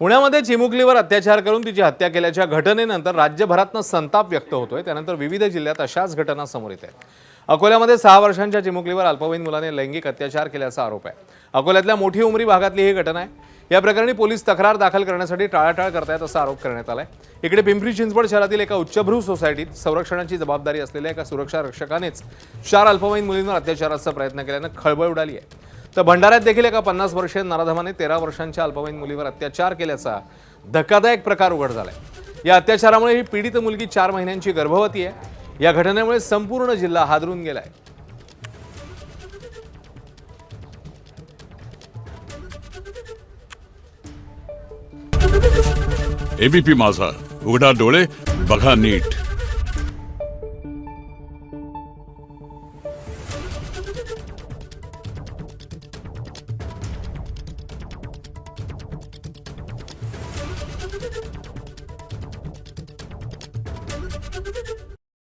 पुण्यामध्ये चिमुकलीवर अत्याचार करून तिची हत्या केल्याच्या घटनेनंतर राज्यभरातनं संताप व्यक्त होतोय। त्यानंतर विविध जिल्ह्यात अशाच घटना समोर येत आहेत। अकोल्यामध्ये 6 वर्षांच्या चिमुकलीवर अल्पवयीन मुलाने लैंगिक अत्याचार केल्याचा आरोप आहे। अकोल्यातल्या मोठी उमरी भागातली ही घटना आहे। या प्रकरणी पोलीस तक्रार दाखल करण्यासाठी टाळाटाळ करतायत असा आरोप करण्यात आलाय। इकडे पिंपरी चिंचवड शहरातील एका उच्चभ्रू सोसायटीत संरक्षणाची जबाबदारी असलेल्या एका सुरक्षा रक्षकानेच 4 अल्पवयीन मुलींवर अत्याचाराचा प्रयत्न केल्यानं खळबळ उडाली आहे। तर भंडाऱ्यात देखील एका 50 वर्षीय नराधमाने 13 वर्षांच्या अल्पवयीन मुलीवर अत्याचार केल्याचा धक्कादायक प्रकार उघड झालाय। या अत्याचारामुळे ही पीडित मुलगी 4 महिन्यांची गर्भवती आहे। या घटनेमुळे संपूर्ण जिल्हा हादरून गेलाय। एबीपी माझा, उघडा डोळे बघा नीट।